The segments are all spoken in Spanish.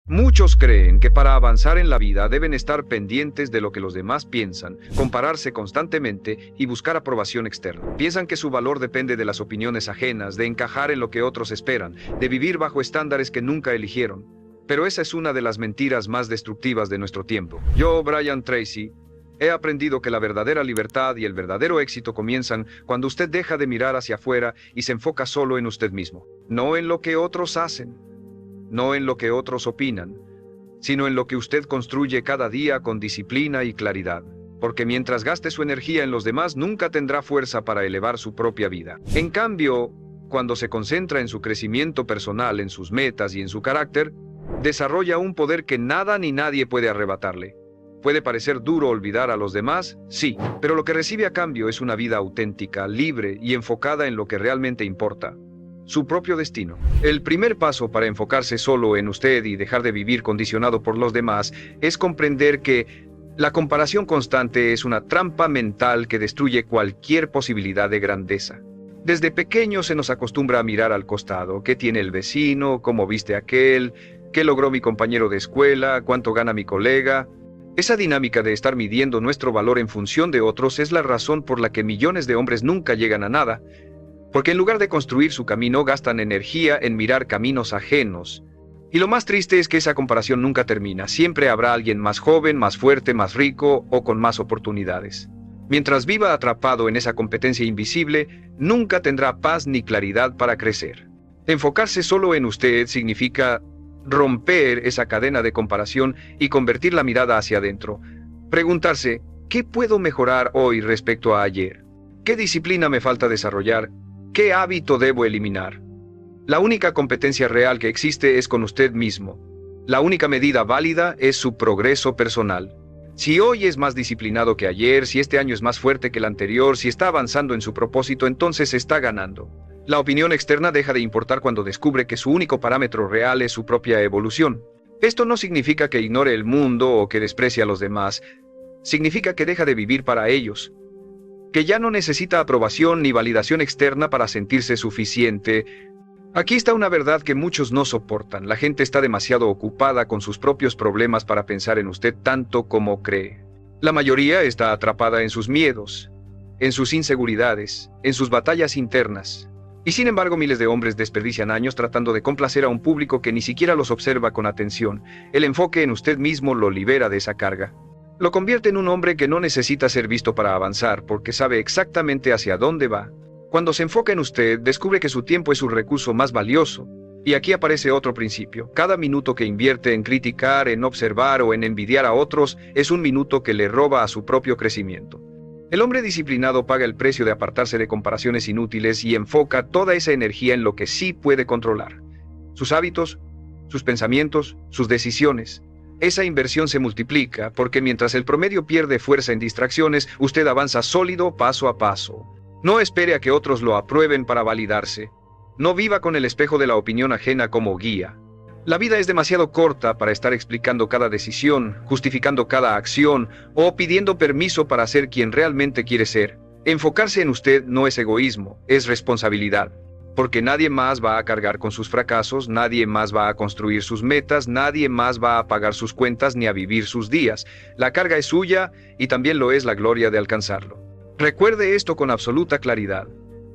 Muchos creen que para avanzar en la vida deben estar pendientes de lo que los demás piensan, compararse constantemente y buscar aprobación externa. Piensan que su valor depende de las opiniones ajenas, de encajar en lo que otros esperan, de vivir bajo estándares que nunca eligieron. Pero esa es una de las mentiras más destructivas de nuestro tiempo. Yo, Brian Tracy, he aprendido que la verdadera libertad y el verdadero éxito comienzan cuando usted deja de mirar hacia afuera y se enfoca solo en usted mismo. No en lo que otros hacen, no en lo que otros opinan, sino en lo que usted construye cada día con disciplina y claridad. Porque mientras gaste su energía en los demás, nunca tendrá fuerza para elevar su propia vida. En cambio, cuando se concentra en su crecimiento personal, en sus metas y en su carácter, desarrolla un poder que nada ni nadie puede arrebatarle. Puede parecer duro olvidar a los demás, sí, pero lo que recibe a cambio es una vida auténtica, libre y enfocada en lo que realmente importa: su propio destino. El primer paso para enfocarse solo en usted y dejar de vivir condicionado por los demás es comprender que la comparación constante es una trampa mental que destruye cualquier posibilidad de grandeza. Desde pequeño se nos acostumbra a mirar al costado: qué tiene el vecino, cómo viste aquel, qué logró mi compañero de escuela, cuánto gana mi colega. Esa dinámica de estar midiendo nuestro valor en función de otros es la razón por la que millones de hombres nunca llegan a nada, porque en lugar de construir su camino gastan energía en mirar caminos ajenos. Y lo más triste es que esa comparación nunca termina. Siempre habrá alguien más joven, más fuerte, más rico o con más oportunidades. Mientras viva atrapado en esa competencia invisible, nunca tendrá paz ni claridad para crecer. Enfocarse solo en usted significa romper esa cadena de comparación y convertir la mirada hacia adentro. Preguntarse: ¿qué puedo mejorar hoy respecto a ayer? ¿Qué disciplina me falta desarrollar? ¿Qué hábito debo eliminar? La única competencia real que existe es con usted mismo. La única medida válida es su progreso personal. Si hoy es más disciplinado que ayer, si este año es más fuerte que el anterior, si está avanzando en su propósito, entonces está ganando. La opinión externa deja de importar cuando descubre que su único parámetro real es su propia evolución. Esto no significa que ignore el mundo o que desprecie a los demás. Significa que deja de vivir para ellos, que ya no necesita aprobación ni validación externa para sentirse suficiente. Aquí está una verdad que muchos no soportan: la gente está demasiado ocupada con sus propios problemas para pensar en usted tanto como cree. La mayoría está atrapada en sus miedos, en sus inseguridades, en sus batallas internas. Y sin embargo, miles de hombres desperdician años tratando de complacer a un público que ni siquiera los observa con atención. El enfoque en usted mismo lo libera de esa carga. Lo convierte en un hombre que no necesita ser visto para avanzar, porque sabe exactamente hacia dónde va. Cuando se enfoca en usted, descubre que su tiempo es su recurso más valioso. Y aquí aparece otro principio: cada minuto que invierte en criticar, en observar o en envidiar a otros es un minuto que le roba a su propio crecimiento. El hombre disciplinado paga el precio de apartarse de comparaciones inútiles y enfoca toda esa energía en lo que sí puede controlar: sus hábitos, sus pensamientos, sus decisiones. Esa inversión se multiplica, porque mientras el promedio pierde fuerza en distracciones, usted avanza sólido paso a paso. No espere a que otros lo aprueben para validarse. No viva con el espejo de la opinión ajena como guía. La vida es demasiado corta para estar explicando cada decisión, justificando cada acción o pidiendo permiso para ser quien realmente quiere ser. Enfocarse en usted no es egoísmo, es responsabilidad. Porque nadie más va a cargar con sus fracasos, nadie más va a construir sus metas, nadie más va a pagar sus cuentas ni a vivir sus días. La carga es suya y también lo es la gloria de alcanzarlo. Recuerde esto con absoluta claridad: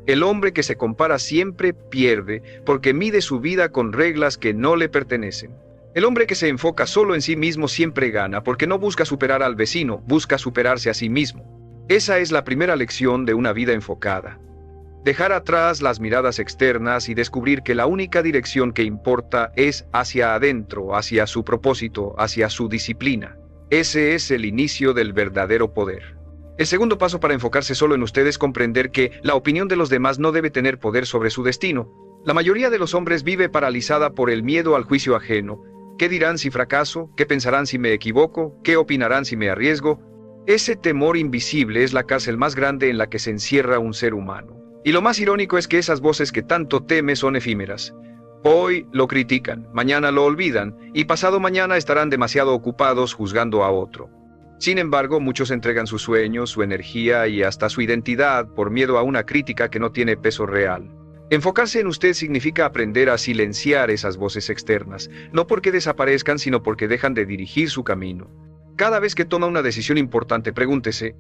el hombre que se compara siempre pierde, porque mide su vida con reglas que no le pertenecen. El hombre que se enfoca solo en sí mismo siempre gana, porque no busca superar al vecino, busca superarse a sí mismo. Esa es la primera lección de una vida enfocada. Dejar atrás las miradas externas y descubrir que la única dirección que importa es hacia adentro, hacia su propósito, hacia su disciplina. Ese es el inicio del verdadero poder. El segundo paso para enfocarse solo en usted es comprender que la opinión de los demás no debe tener poder sobre su destino. La mayoría de los hombres vive paralizada por el miedo al juicio ajeno. ¿Qué dirán si fracaso? ¿Qué pensarán si me equivoco? ¿Qué opinarán si me arriesgo? Ese temor invisible es la cárcel más grande en la que se encierra un ser humano. Y lo más irónico es que esas voces que tanto teme son efímeras. Hoy lo critican, mañana lo olvidan, y pasado mañana estarán demasiado ocupados juzgando a otro. Sin embargo, muchos entregan sus sueños, su energía y hasta su identidad por miedo a una crítica que no tiene peso real. Enfocarse en usted significa aprender a silenciar esas voces externas, no porque desaparezcan, sino porque dejan de dirigir su camino. Cada vez que toma una decisión importante, pregúntese,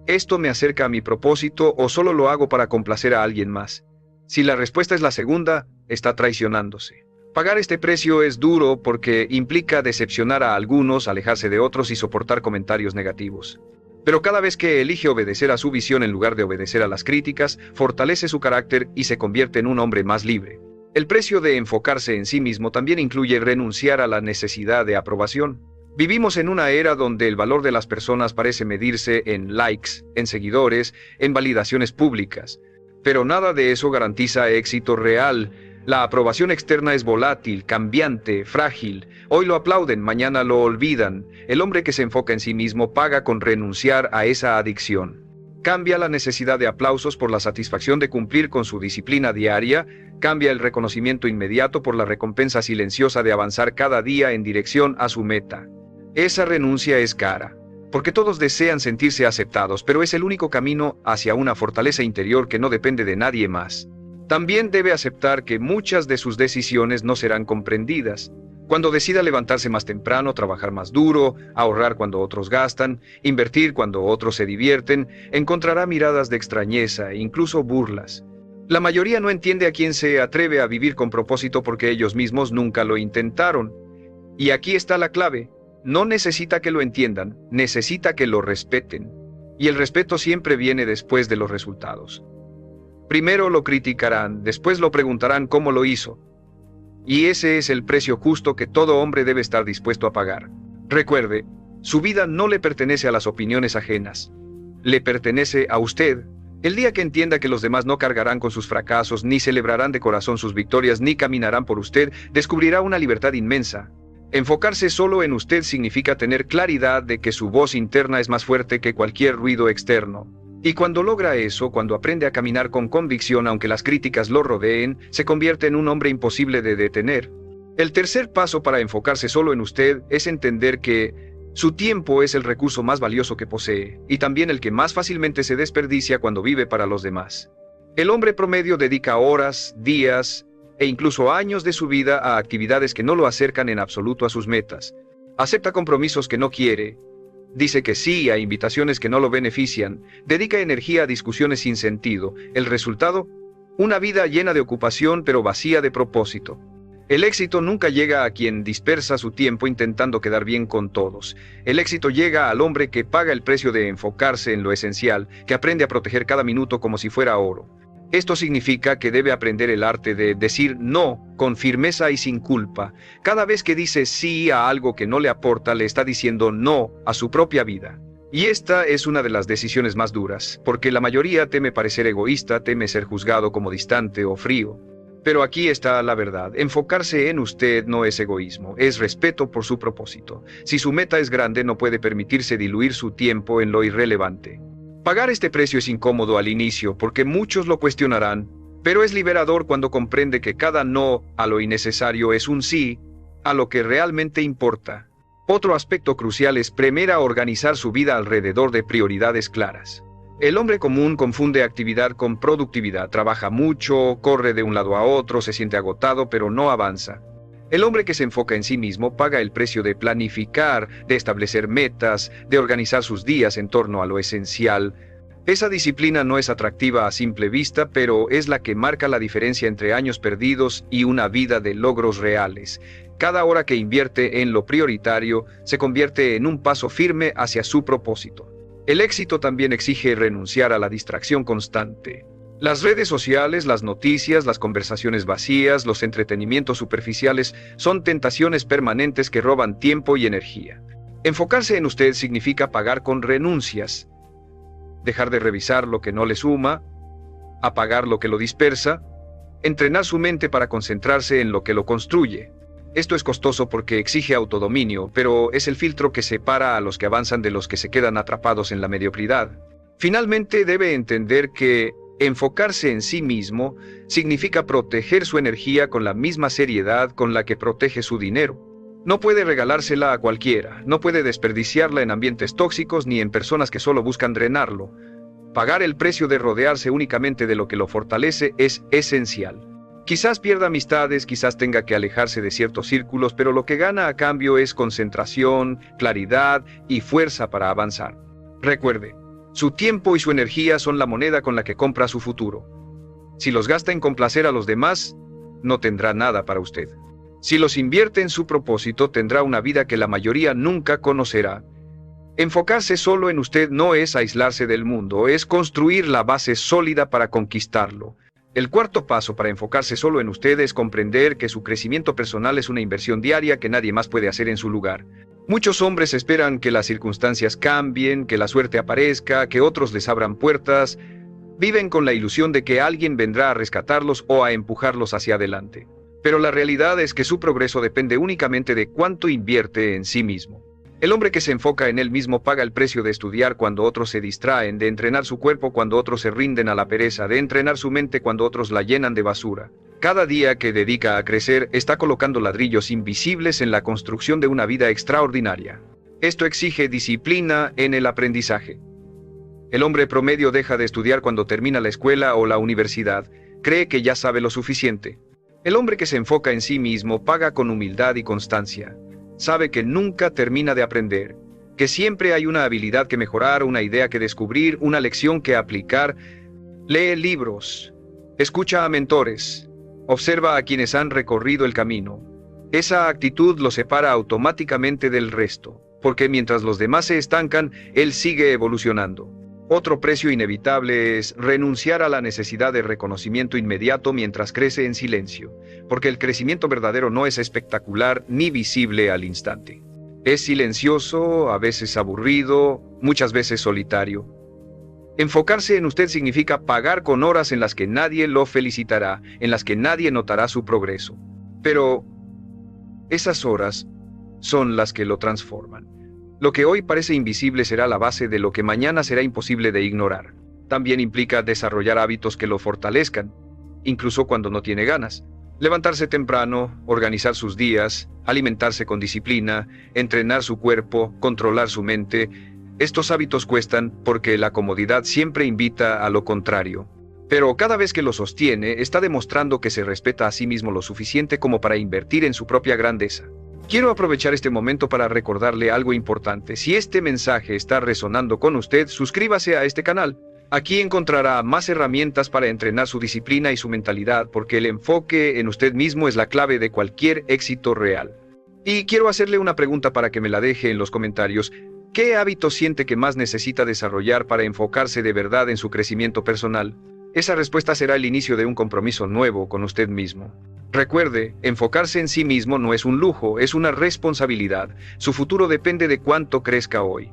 ¿esto me acerca a mi propósito o solo lo hago para complacer a alguien más? Si la respuesta es la segunda, está traicionándose. Pagar este precio es duro porque implica decepcionar a algunos, alejarse de otros y soportar comentarios negativos. Pero cada vez que elige obedecer a su visión en lugar de obedecer a las críticas, fortalece su carácter y se convierte en un hombre más libre. El precio de enfocarse en sí mismo también incluye renunciar a la necesidad de aprobación. Vivimos en una era donde el valor de las personas parece medirse en likes, en seguidores, en validaciones públicas. Pero nada de eso garantiza éxito real. La aprobación externa es volátil, cambiante, frágil. Hoy lo aplauden, mañana lo olvidan. El hombre que se enfoca en sí mismo paga con renunciar a esa adicción. Cambia la necesidad de aplausos por la satisfacción de cumplir con su disciplina diaria, cambia el reconocimiento inmediato por la recompensa silenciosa de avanzar cada día en dirección a su meta. Esa renuncia es cara, porque todos desean sentirse aceptados, pero es el único camino hacia una fortaleza interior que no depende de nadie más. También debe aceptar que muchas de sus decisiones no serán comprendidas. Cuando decida levantarse más temprano, trabajar más duro, ahorrar cuando otros gastan, invertir cuando otros se divierten, encontrará miradas de extrañeza e incluso burlas. La mayoría no entiende a quién se atreve a vivir con propósito porque ellos mismos nunca lo intentaron. Y aquí está la clave. No necesita que lo entiendan, necesita que lo respeten. Y el respeto siempre viene después de los resultados. Primero lo criticarán, después lo preguntarán cómo lo hizo. Y ese es el precio justo que todo hombre debe estar dispuesto a pagar. Recuerde, su vida no le pertenece a las opiniones ajenas. Le pertenece a usted. El día que entienda que los demás no cargarán con sus fracasos, ni celebrarán de corazón sus victorias, ni caminarán por usted, descubrirá una libertad inmensa. Enfocarse solo en usted significa tener claridad de que su voz interna es más fuerte que cualquier ruido externo. Y cuando logra eso, cuando aprende a caminar con convicción aunque las críticas lo rodeen, se convierte en un hombre imposible de detener. El tercer paso para enfocarse solo en usted es entender que su tiempo es el recurso más valioso que posee, y también el que más fácilmente se desperdicia cuando vive para los demás. El hombre promedio dedica horas, días e incluso años de su vida a actividades que no lo acercan en absoluto a sus metas. Acepta compromisos que no quiere. Dice que sí a invitaciones que no lo benefician, dedica energía a discusiones sin sentido. El resultado, una vida llena de ocupación pero vacía de propósito. El éxito nunca llega a quien dispersa su tiempo intentando quedar bien con todos. El éxito llega al hombre que paga el precio de enfocarse en lo esencial, que aprende a proteger cada minuto como si fuera oro. Esto significa que debe aprender el arte de decir no con firmeza y sin culpa. Cada vez que dice sí a algo que no le aporta, le está diciendo no a su propia vida. Y esta es una de las decisiones más duras, porque la mayoría teme parecer egoísta, teme ser juzgado como distante o frío. Pero aquí está la verdad. Enfocarse en usted no es egoísmo, es respeto por su propósito. Si su meta es grande, no puede permitirse diluir su tiempo en lo irrelevante. Pagar este precio es incómodo al inicio porque muchos lo cuestionarán, pero es liberador cuando comprende que cada no a lo innecesario es un sí a lo que realmente importa. Otro aspecto crucial es aprender a organizar su vida alrededor de prioridades claras. El hombre común confunde actividad con productividad, trabaja mucho, corre de un lado a otro, se siente agotado, pero no avanza. El hombre que se enfoca en sí mismo paga el precio de planificar, de establecer metas, de organizar sus días en torno a lo esencial. Esa disciplina no es atractiva a simple vista, pero es la que marca la diferencia entre años perdidos y una vida de logros reales. Cada hora que invierte en lo prioritario se convierte en un paso firme hacia su propósito. El éxito también exige renunciar a la distracción constante. Las redes sociales, las noticias, las conversaciones vacías, los entretenimientos superficiales son tentaciones permanentes que roban tiempo y energía. Enfocarse en usted significa pagar con renuncias. Dejar de revisar lo que no le suma, apagar lo que lo dispersa, entrenar su mente para concentrarse en lo que lo construye. Esto es costoso porque exige autodominio, pero es el filtro que separa a los que avanzan de los que se quedan atrapados en la mediocridad. Finalmente, debe entender que enfocarse en sí mismo significa proteger su energía con la misma seriedad con la que protege su dinero. No puede regalársela a cualquiera, no puede desperdiciarla en ambientes tóxicos ni en personas que solo buscan drenarlo. Pagar el precio de rodearse únicamente de lo que lo fortalece es esencial. Quizás pierda amistades, quizás tenga que alejarse de ciertos círculos, pero lo que gana a cambio es concentración, claridad y fuerza para avanzar. Recuerde, su tiempo y su energía son la moneda con la que compra su futuro. Si los gasta en complacer a los demás, no tendrá nada para usted. Si los invierte en su propósito, tendrá una vida que la mayoría nunca conocerá. Enfocarse solo en usted no es aislarse del mundo, es construir la base sólida para conquistarlo. El cuarto paso para enfocarse solo en usted es comprender que su crecimiento personal es una inversión diaria que nadie más puede hacer en su lugar. Muchos hombres esperan que las circunstancias cambien, que la suerte aparezca, que otros les abran puertas. Viven con la ilusión de que alguien vendrá a rescatarlos o a empujarlos hacia adelante. Pero la realidad es que su progreso depende únicamente de cuánto invierte en sí mismo. El hombre que se enfoca en él mismo paga el precio de estudiar cuando otros se distraen, de entrenar su cuerpo cuando otros se rinden a la pereza, de entrenar su mente cuando otros la llenan de basura. Cada día que dedica a crecer está colocando ladrillos invisibles en la construcción de una vida extraordinaria. Esto exige disciplina en el aprendizaje. El hombre promedio deja de estudiar cuando termina la escuela o la universidad. Cree que ya sabe lo suficiente. El hombre que se enfoca en sí mismo paga con humildad y constancia. Sabe que nunca termina de aprender, que siempre hay una habilidad que mejorar, una idea que descubrir, una lección que aplicar. Lee libros, escucha a mentores, observa a quienes han recorrido el camino. Esa actitud lo separa automáticamente del resto, porque mientras los demás se estancan, él sigue evolucionando. Otro precio inevitable es renunciar a la necesidad de reconocimiento inmediato mientras crece en silencio, porque el crecimiento verdadero no es espectacular ni visible al instante. Es silencioso, a veces aburrido, muchas veces solitario. Enfocarse en usted significa pagar con horas en las que nadie lo felicitará, en las que nadie notará su progreso. Pero esas horas son las que lo transforman. Lo que hoy parece invisible será la base de lo que mañana será imposible de ignorar. También implica desarrollar hábitos que lo fortalezcan, incluso cuando no tiene ganas. Levantarse temprano, organizar sus días, alimentarse con disciplina, entrenar su cuerpo, controlar su mente. Estos hábitos cuestan porque la comodidad siempre invita a lo contrario. Pero cada vez que lo sostiene, está demostrando que se respeta a sí mismo lo suficiente como para invertir en su propia grandeza. Quiero aprovechar este momento para recordarle algo importante. Si este mensaje está resonando con usted, suscríbase a este canal. Aquí encontrará más herramientas para entrenar su disciplina y su mentalidad, porque el enfoque en usted mismo es la clave de cualquier éxito real. Y quiero hacerle una pregunta para que me la deje en los comentarios. ¿Qué hábito siente que más necesita desarrollar para enfocarse de verdad en su crecimiento personal? Esa respuesta será el inicio de un compromiso nuevo con usted mismo. Recuerde, enfocarse en sí mismo no es un lujo, es una responsabilidad. Su futuro depende de cuánto crezca hoy.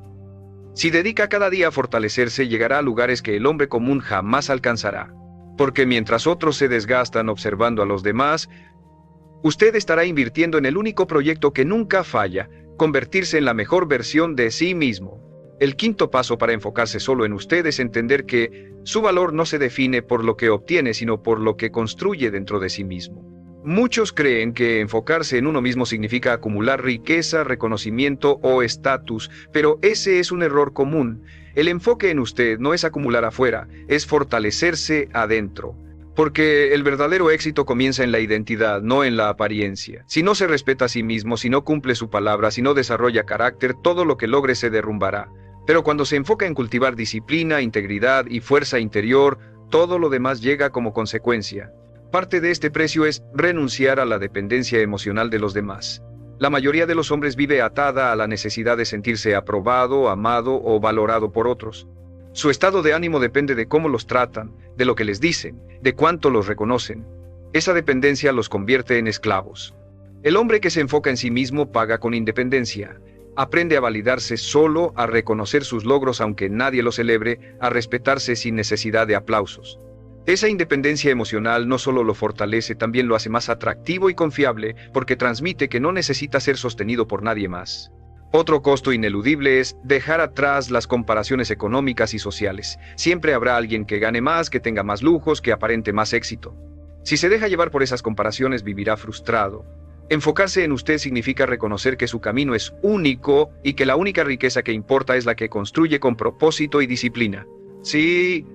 Si dedica cada día a fortalecerse, llegará a lugares que el hombre común jamás alcanzará. Porque mientras otros se desgastan observando a los demás, usted estará invirtiendo en el único proyecto que nunca falla, convertirse en la mejor versión de sí mismo. El quinto paso para enfocarse solo en usted es entender que su valor no se define por lo que obtiene, sino por lo que construye dentro de sí mismo. Muchos creen que enfocarse en uno mismo significa acumular riqueza, reconocimiento o estatus, pero ese es un error común. El enfoque en usted no es acumular afuera, es fortalecerse adentro. Porque el verdadero éxito comienza en la identidad, no en la apariencia. Si no se respeta a sí mismo, si no cumple su palabra, si no desarrolla carácter, todo lo que logre se derrumbará. Pero cuando se enfoca en cultivar disciplina, integridad y fuerza interior, todo lo demás llega como consecuencia. Parte de este precio es renunciar a la dependencia emocional de los demás. La mayoría de los hombres vive atada a la necesidad de sentirse aprobado, amado o valorado por otros. Su estado de ánimo depende de cómo los tratan, de lo que les dicen, de cuánto los reconocen. Esa dependencia los convierte en esclavos. El hombre que se enfoca en sí mismo paga con independencia. Aprende a validarse solo, a reconocer sus logros aunque nadie los celebre, a respetarse sin necesidad de aplausos. Esa independencia emocional no solo lo fortalece, también lo hace más atractivo y confiable, porque transmite que no necesita ser sostenido por nadie más. Otro costo ineludible es dejar atrás las comparaciones económicas y sociales. Siempre habrá alguien que gane más, que tenga más lujos, que aparente más éxito. Si se deja llevar por esas comparaciones, vivirá frustrado. Enfocarse en usted significa reconocer que su camino es único y que la única riqueza que importa es la que construye con propósito y disciplina. Sí,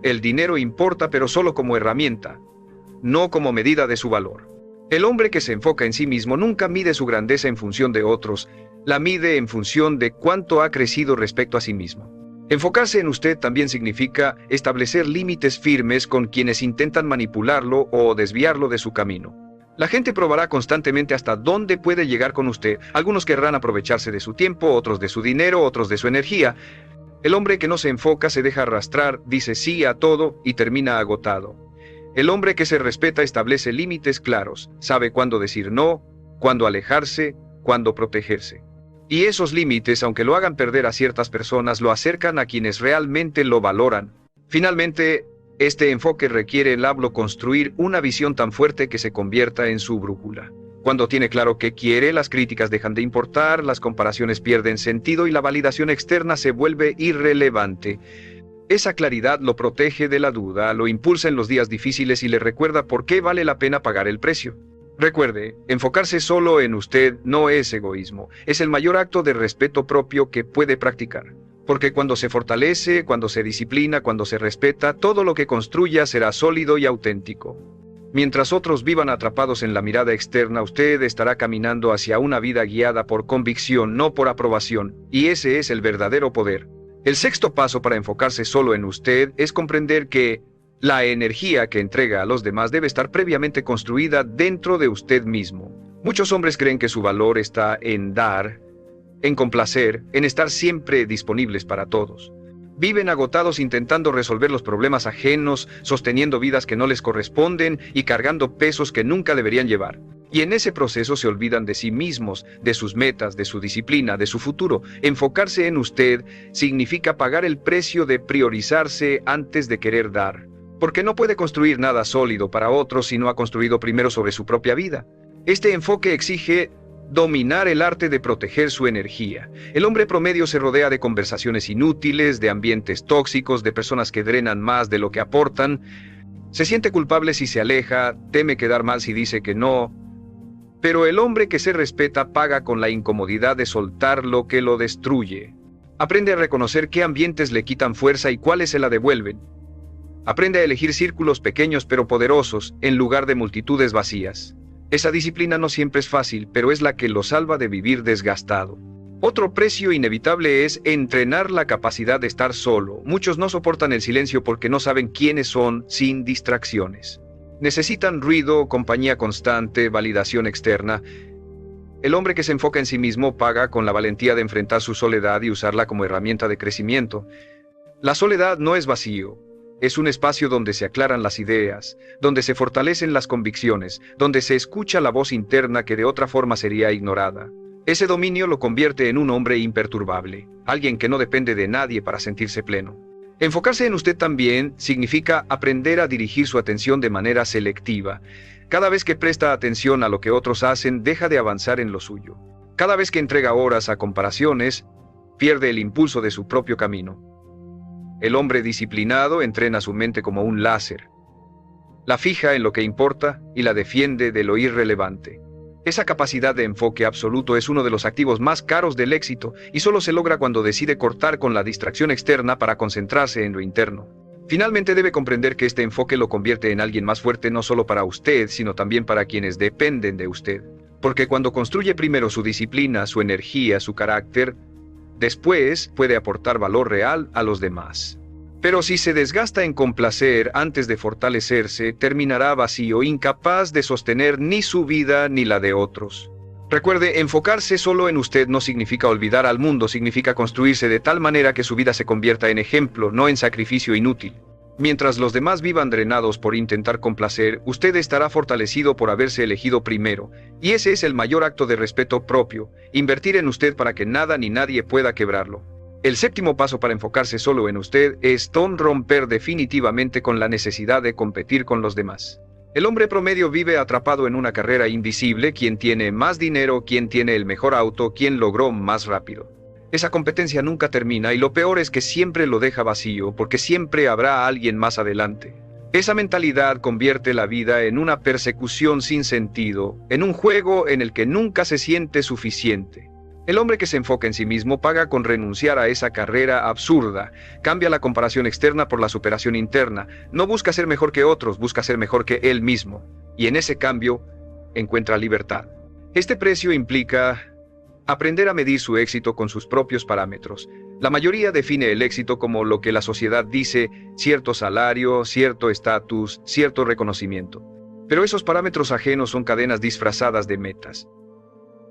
el dinero importa, pero solo como herramienta, no como medida de su valor. El hombre que se enfoca en sí mismo nunca mide su grandeza en función de otros, la mide en función de cuánto ha crecido respecto a sí mismo. Enfocarse en usted también significa establecer límites firmes con quienes intentan manipularlo o desviarlo de su camino. La gente probará constantemente hasta dónde puede llegar con usted. Algunos querrán aprovecharse de su tiempo, otros de su dinero, otros de su energía. El hombre que no se enfoca se deja arrastrar, dice sí a todo y termina agotado. El hombre que se respeta establece límites claros, sabe cuándo decir no, cuándo alejarse, cuándo protegerse. Y esos límites, aunque lo hagan perder a ciertas personas, lo acercan a quienes realmente lo valoran. Finalmente, este enfoque requiere el hablo construir una visión tan fuerte que se convierta en su brújula. Cuando tiene claro qué quiere, las críticas dejan de importar, las comparaciones pierden sentido y la validación externa se vuelve irrelevante. Esa claridad lo protege de la duda, lo impulsa en los días difíciles y le recuerda por qué vale la pena pagar el precio. Recuerde, enfocarse solo en usted no es egoísmo, es el mayor acto de respeto propio que puede practicar. Porque cuando se fortalece, cuando se disciplina, cuando se respeta, todo lo que construya será sólido y auténtico. Mientras otros vivan atrapados en la mirada externa, usted estará caminando hacia una vida guiada por convicción, no por aprobación, y ese es el verdadero poder. El sexto paso para enfocarse solo en usted es comprender que la energía que entrega a los demás debe estar previamente construida dentro de usted mismo. Muchos hombres creen que su valor está en dar, en complacer, en estar siempre disponibles para todos. Viven agotados intentando resolver los problemas ajenos, sosteniendo vidas que no les corresponden y cargando pesos que nunca deberían llevar. Y en ese proceso se olvidan de sí mismos, de sus metas, de su disciplina, de su futuro. Enfocarse en usted significa pagar el precio de priorizarse antes de querer dar. Porque no puede construir nada sólido para otros si no ha construido primero sobre su propia vida. Este enfoque exige dominar el arte de proteger su energía. El hombre promedio se rodea de conversaciones inútiles, de ambientes tóxicos, de personas que drenan más de lo que aportan. Se siente culpable si se aleja, teme quedar mal si dice que no. Pero el hombre que se respeta paga con la incomodidad de soltar lo que lo destruye. Aprende a reconocer qué ambientes le quitan fuerza y cuáles se la devuelven. Aprende a elegir círculos pequeños pero poderosos en lugar de multitudes vacías. Esa disciplina no siempre es fácil, pero es la que lo salva de vivir desgastado. Otro precio inevitable es entrenar la capacidad de estar solo. Muchos no soportan el silencio porque no saben quiénes son sin distracciones. Necesitan ruido, compañía constante, validación externa. El hombre que se enfoca en sí mismo paga con la valentía de enfrentar su soledad y usarla como herramienta de crecimiento. La soledad no es vacío. Es un espacio donde se aclaran las ideas, donde se fortalecen las convicciones, donde se escucha la voz interna que de otra forma sería ignorada. Ese dominio lo convierte en un hombre imperturbable, alguien que no depende de nadie para sentirse pleno. Enfocarse en usted también significa aprender a dirigir su atención de manera selectiva. Cada vez que presta atención a lo que otros hacen, deja de avanzar en lo suyo. Cada vez que entrega horas a comparaciones, pierde el impulso de su propio camino. El hombre disciplinado entrena su mente como un láser. La fija en lo que importa y la defiende de lo irrelevante. Esa capacidad de enfoque absoluto es uno de los activos más caros del éxito y solo se logra cuando decide cortar con la distracción externa para concentrarse en lo interno. Finalmente debe comprender que este enfoque lo convierte en alguien más fuerte no solo para usted, sino también para quienes dependen de usted. Porque cuando construye primero su disciplina, su energía, su carácter, después puede aportar valor real a los demás. Pero si se desgasta en complacer antes de fortalecerse, terminará vacío, incapaz de sostener ni su vida ni la de otros. Recuerde, enfocarse solo en usted no significa olvidar al mundo, significa construirse de tal manera que su vida se convierta en ejemplo, no en sacrificio inútil. Mientras los demás vivan drenados por intentar complacer, usted estará fortalecido por haberse elegido primero, y ese es el mayor acto de respeto propio, invertir en usted para que nada ni nadie pueda quebrarlo. El séptimo paso para enfocarse solo en usted es romper definitivamente con la necesidad de competir con los demás. El hombre promedio vive atrapado en una carrera invisible, quien tiene más dinero, quien tiene el mejor auto, quien logró más rápido. Esa competencia nunca termina y lo peor es que siempre lo deja vacío, porque siempre habrá alguien más adelante. Esa mentalidad convierte la vida en una persecución sin sentido, en un juego en el que nunca se siente suficiente. El hombre que se enfoca en sí mismo paga con renunciar a esa carrera absurda, cambia la comparación externa por la superación interna, no busca ser mejor que otros, busca ser mejor que él mismo, y en ese cambio encuentra libertad. Este precio implica aprender a medir su éxito con sus propios parámetros. La mayoría define el éxito como lo que la sociedad dice, cierto salario, cierto estatus, cierto reconocimiento. Pero esos parámetros ajenos son cadenas disfrazadas de metas.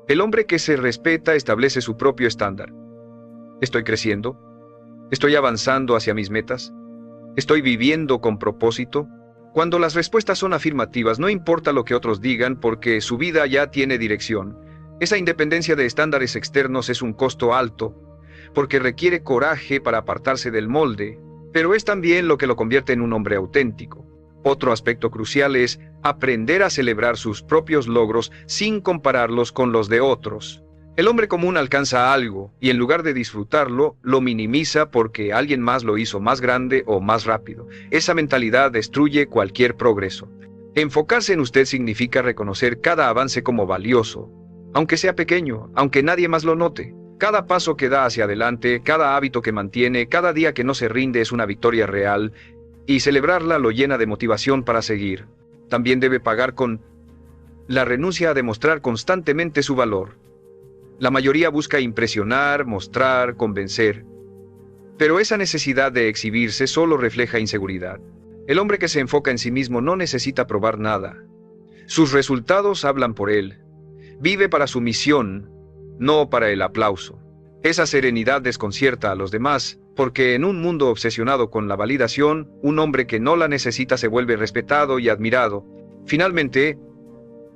El hombre que se respeta establece su propio estándar. ¿Estoy creciendo? ¿Estoy avanzando hacia mis metas? ¿Estoy viviendo con propósito? Cuando las respuestas son afirmativas, no importa lo que otros digan porque su vida ya tiene dirección. Esa independencia de estándares externos es un costo alto, porque requiere coraje para apartarse del molde, pero es también lo que lo convierte en un hombre auténtico. Otro aspecto crucial es aprender a celebrar sus propios logros sin compararlos con los de otros. El hombre común alcanza algo y en lugar de disfrutarlo, lo minimiza porque alguien más lo hizo más grande o más rápido. Esa mentalidad destruye cualquier progreso. Enfocarse en usted significa reconocer cada avance como valioso, aunque sea pequeño, aunque nadie más lo note. Cada paso que da hacia adelante, cada hábito que mantiene, cada día que no se rinde es una victoria real, y celebrarla lo llena de motivación para seguir. También debe pagar con la renuncia a demostrar constantemente su valor. La mayoría busca impresionar, mostrar, convencer. Pero esa necesidad de exhibirse solo refleja inseguridad. El hombre que se enfoca en sí mismo no necesita probar nada. Sus resultados hablan por él. Vive para su misión, no para el aplauso. Esa serenidad desconcierta a los demás, porque en un mundo obsesionado con la validación, un hombre que no la necesita se vuelve respetado y admirado. Finalmente,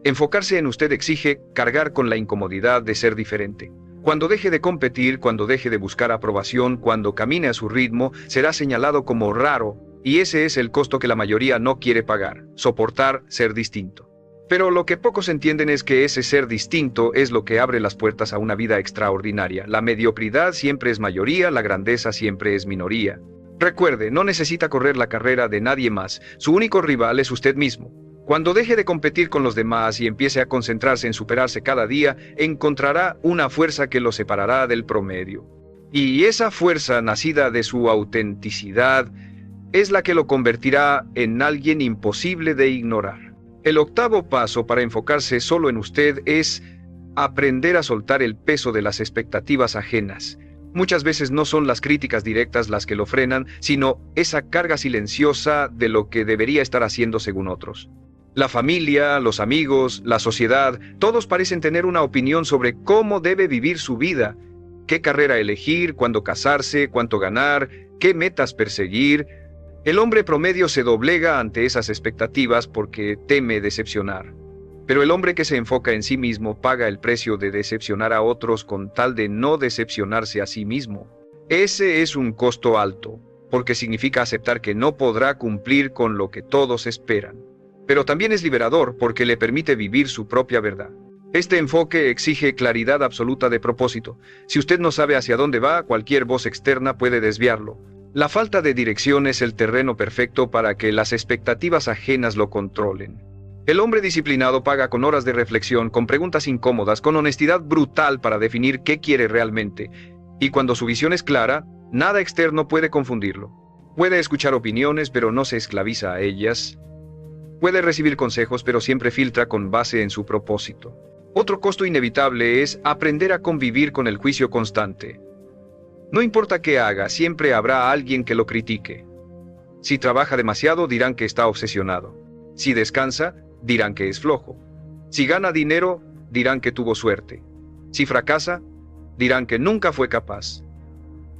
enfocarse en usted exige cargar con la incomodidad de ser diferente. Cuando deje de competir, cuando deje de buscar aprobación, cuando camine a su ritmo, será señalado como raro, y ese es el costo que la mayoría no quiere pagar, soportar ser distinto. Pero lo que pocos entienden es que ese ser distinto es lo que abre las puertas a una vida extraordinaria. La mediocridad siempre es mayoría, la grandeza siempre es minoría. Recuerde, no necesita correr la carrera de nadie más, su único rival es usted mismo. Cuando deje de competir con los demás y empiece a concentrarse en superarse cada día, encontrará una fuerza que lo separará del promedio. Y esa fuerza nacida de su autenticidad es la que lo convertirá en alguien imposible de ignorar. El octavo paso para enfocarse solo en usted es aprender a soltar el peso de las expectativas ajenas. Muchas veces no son las críticas directas las que lo frenan, sino esa carga silenciosa de lo que debería estar haciendo según otros. La familia, los amigos, la sociedad, todos parecen tener una opinión sobre cómo debe vivir su vida, qué carrera elegir, cuándo casarse, cuánto ganar, qué metas perseguir. El hombre promedio se doblega ante esas expectativas porque teme decepcionar. Pero el hombre que se enfoca en sí mismo paga el precio de decepcionar a otros con tal de no decepcionarse a sí mismo. Ese es un costo alto, porque significa aceptar que no podrá cumplir con lo que todos esperan. Pero también es liberador porque le permite vivir su propia verdad. Este enfoque exige claridad absoluta de propósito. Si usted no sabe hacia dónde va, cualquier voz externa puede desviarlo. La falta de dirección es el terreno perfecto para que las expectativas ajenas lo controlen. El hombre disciplinado paga con horas de reflexión, con preguntas incómodas, con honestidad brutal para definir qué quiere realmente. Y cuando su visión es clara, nada externo puede confundirlo. Puede escuchar opiniones, pero no se esclaviza a ellas. Puede recibir consejos, pero siempre filtra con base en su propósito. Otro costo inevitable es aprender a convivir con el juicio constante. No importa qué haga, siempre habrá alguien que lo critique. Si trabaja demasiado, dirán que está obsesionado. Si descansa, dirán que es flojo. Si gana dinero, dirán que tuvo suerte. Si fracasa, dirán que nunca fue capaz.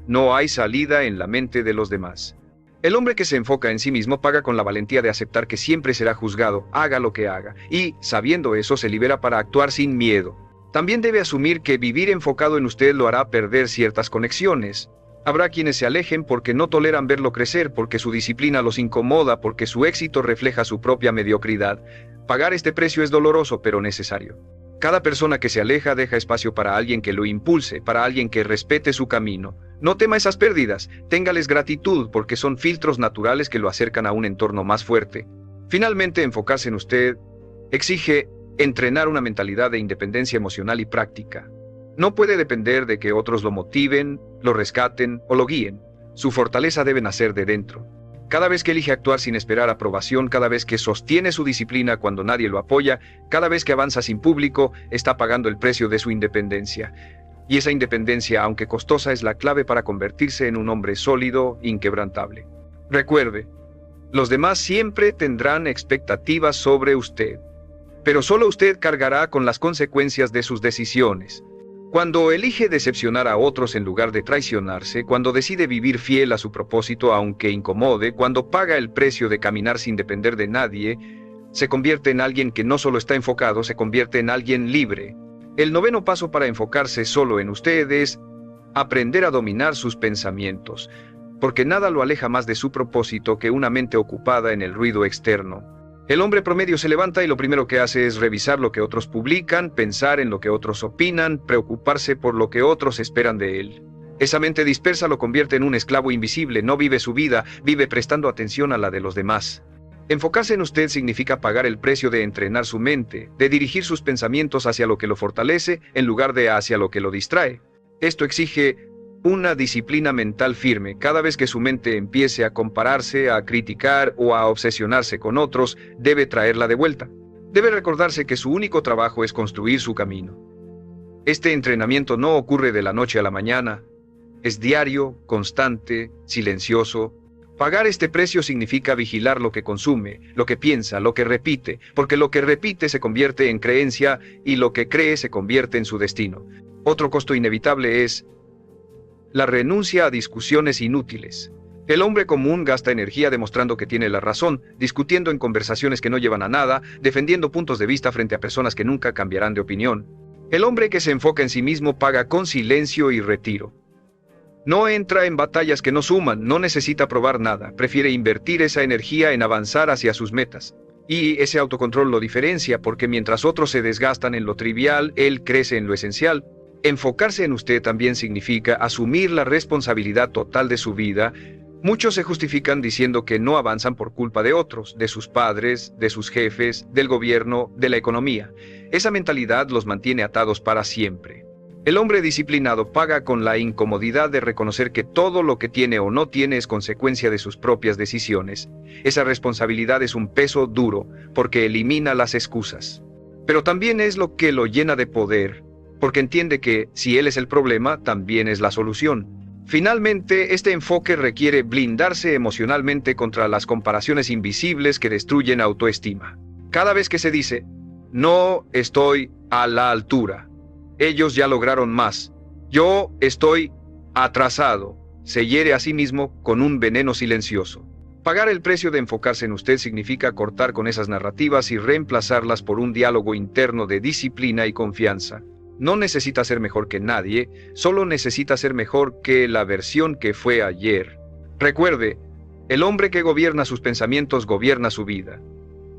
No hay salida en la mente de los demás. El hombre que se enfoca en sí mismo paga con la valentía de aceptar que siempre será juzgado, haga lo que haga, y, sabiendo eso, se libera para actuar sin miedo. También debe asumir que vivir enfocado en usted lo hará perder ciertas conexiones. Habrá quienes se alejen porque no toleran verlo crecer, porque su disciplina los incomoda, porque su éxito refleja su propia mediocridad. Pagar este precio es doloroso, pero necesario. Cada persona que se aleja deja espacio para alguien que lo impulse, para alguien que respete su camino. No tema esas pérdidas, téngales gratitud porque son filtros naturales que lo acercan a un entorno más fuerte. Finalmente, enfocarse en usted exige entrenar una mentalidad de independencia emocional y práctica. No puede depender de que otros lo motiven, lo rescaten o lo guíen. Su fortaleza debe nacer de dentro. Cada vez que elige actuar sin esperar aprobación, cada vez que sostiene su disciplina cuando nadie lo apoya, cada vez que avanza sin público, está pagando el precio de su independencia. Y esa independencia, aunque costosa, es la clave para convertirse en un hombre sólido, inquebrantable. Recuerde, los demás siempre tendrán expectativas sobre usted, pero solo usted cargará con las consecuencias de sus decisiones. Cuando elige decepcionar a otros en lugar de traicionarse, cuando decide vivir fiel a su propósito aunque incomode, cuando paga el precio de caminar sin depender de nadie, se convierte en alguien que no solo está enfocado, se convierte en alguien libre. El noveno paso para enfocarse solo en usted es aprender a dominar sus pensamientos, porque nada lo aleja más de su propósito que una mente ocupada en el ruido externo. El hombre promedio se levanta y lo primero que hace es revisar lo que otros publican, pensar en lo que otros opinan, preocuparse por lo que otros esperan de él. Esa mente dispersa lo convierte en un esclavo invisible, no vive su vida, vive prestando atención a la de los demás. Enfocarse en usted significa pagar el precio de entrenar su mente, de dirigir sus pensamientos hacia lo que lo fortalece en lugar de hacia lo que lo distrae. Esto exige una disciplina mental firme. Cada vez que su mente empiece a compararse, a criticar o a obsesionarse con otros, debe traerla de vuelta. Debe recordarse que su único trabajo es construir su camino. Este entrenamiento no ocurre de la noche a la mañana. Es diario, constante, silencioso. Pagar este precio significa vigilar lo que consume, lo que piensa, lo que repite, porque lo que repite se convierte en creencia y lo que cree se convierte en su destino. Otro costo inevitable es la renuncia a discusiones inútiles. El hombre común gasta energía demostrando que tiene la razón, discutiendo en conversaciones que no llevan a nada, defendiendo puntos de vista frente a personas que nunca cambiarán de opinión. El hombre que se enfoca en sí mismo paga con silencio y retiro. No entra en batallas que no suman, no necesita probar nada, prefiere invertir esa energía en avanzar hacia sus metas. Y ese autocontrol lo diferencia porque mientras otros se desgastan en lo trivial, él crece en lo esencial. Enfocarse en usted también significa asumir la responsabilidad total de su vida. Muchos se justifican diciendo que no avanzan por culpa de otros, de sus padres, de sus jefes, del gobierno, de la economía. Esa mentalidad los mantiene atados para siempre. El hombre disciplinado paga con la incomodidad de reconocer que todo lo que tiene o no tiene es consecuencia de sus propias decisiones. Esa responsabilidad es un peso duro, porque elimina las excusas. Pero también es lo que lo llena de poder, porque entiende que, si él es el problema, también es la solución. Finalmente, este enfoque requiere blindarse emocionalmente contra las comparaciones invisibles que destruyen autoestima. Cada vez que se dice, no estoy a la altura, ellos ya lograron más, yo estoy atrasado, se hiere a sí mismo con un veneno silencioso. Pagar el precio de enfocarse en usted significa cortar con esas narrativas y reemplazarlas por un diálogo interno de disciplina y confianza. No necesita ser mejor que nadie, solo necesita ser mejor que la versión que fue ayer. Recuerde, el hombre que gobierna sus pensamientos gobierna su vida.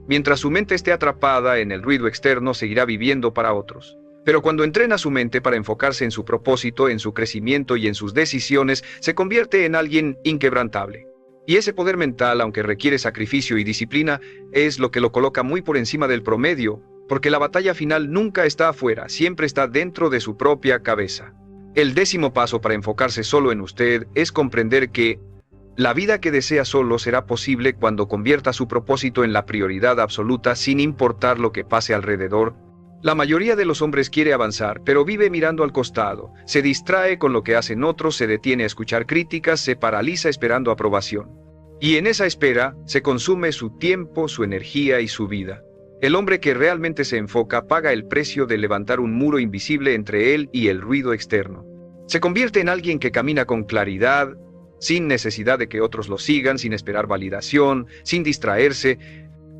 Mientras su mente esté atrapada en el ruido externo, seguirá viviendo para otros. Pero cuando entrena su mente para enfocarse en su propósito, en su crecimiento y en sus decisiones, se convierte en alguien inquebrantable. Y ese poder mental, aunque requiere sacrificio y disciplina, es lo que lo coloca muy por encima del promedio, porque la batalla final nunca está afuera, siempre está dentro de su propia cabeza. El 10º paso para enfocarse solo en usted es comprender que la vida que desea solo será posible cuando convierta su propósito en la prioridad absoluta sin importar lo que pase alrededor. La mayoría de los hombres quiere avanzar, pero vive mirando al costado, se distrae con lo que hacen otros, se detiene a escuchar críticas, se paraliza esperando aprobación. Y en esa espera se consume su tiempo, su energía y su vida. El hombre que realmente se enfoca paga el precio de levantar un muro invisible entre él y el ruido externo. Se convierte en alguien que camina con claridad, sin necesidad de que otros lo sigan, sin esperar validación, sin distraerse.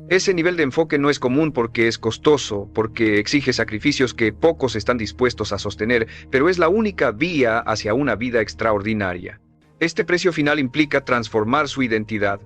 Ese nivel de enfoque no es común porque es costoso, porque exige sacrificios que pocos están dispuestos a sostener, pero es la única vía hacia una vida extraordinaria. Este precio final implica transformar su identidad.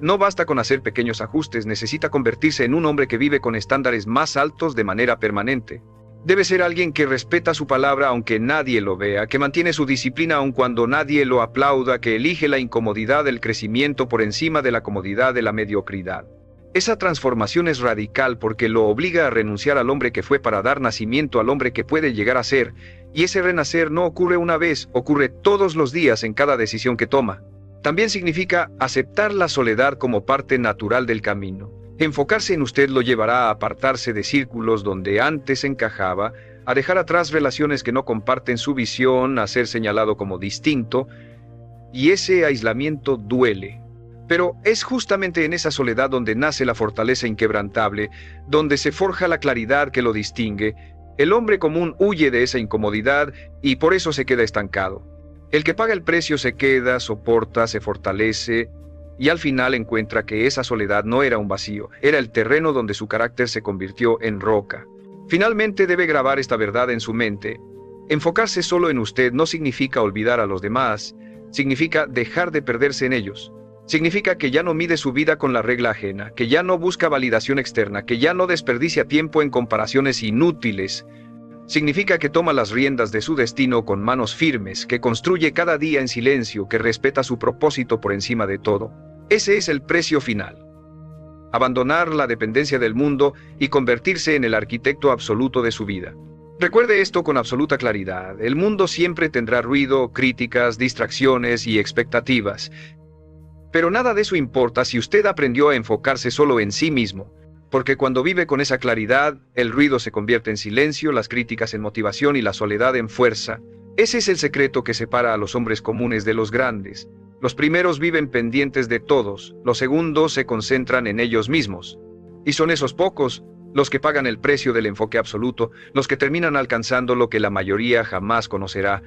No basta con hacer pequeños ajustes, necesita convertirse en un hombre que vive con estándares más altos de manera permanente. Debe ser alguien que respeta su palabra aunque nadie lo vea, que mantiene su disciplina aun cuando nadie lo aplauda, que elige la incomodidad del crecimiento por encima de la comodidad de la mediocridad. Esa transformación es radical porque lo obliga a renunciar al hombre que fue para dar nacimiento al hombre que puede llegar a ser, Y ese renacer no ocurre una vez, ocurre todos los días en cada decisión que toma. También significa aceptar la soledad como parte natural del camino. Enfocarse en usted lo llevará a apartarse de círculos donde antes encajaba, a dejar atrás relaciones que no comparten su visión, a ser señalado como distinto, y ese aislamiento duele. Pero es justamente en esa soledad donde nace la fortaleza inquebrantable, donde se forja la claridad que lo distingue. El hombre común huye de esa incomodidad y por eso se queda estancado. El que paga el precio se queda, soporta, se fortalece y al final encuentra que esa soledad no era un vacío, era el terreno donde su carácter se convirtió en roca. Finalmente debe grabar esta verdad en su mente. Enfocarse solo en usted no significa olvidar a los demás, significa dejar de perderse en ellos. Significa que ya no mide su vida con la regla ajena, que ya no busca validación externa, que ya no desperdicia tiempo en comparaciones inútiles. Significa que toma las riendas de su destino con manos firmes, que construye cada día en silencio, que respeta su propósito por encima de todo. Ese es el precio final. Abandonar la dependencia del mundo y convertirse en el arquitecto absoluto de su vida. Recuerde esto con absoluta claridad. El mundo siempre tendrá ruido, críticas, distracciones y expectativas. Pero nada de eso importa si usted aprendió a enfocarse solo en sí mismo, porque cuando vive con esa claridad, el ruido se convierte en silencio, las críticas en motivación y la soledad en fuerza. Ese es el secreto que separa a los hombres comunes de los grandes. Los primeros viven pendientes de todos, los segundos se concentran en ellos mismos. Y son esos pocos los que pagan el precio del enfoque absoluto, los que terminan alcanzando lo que la mayoría jamás conocerá,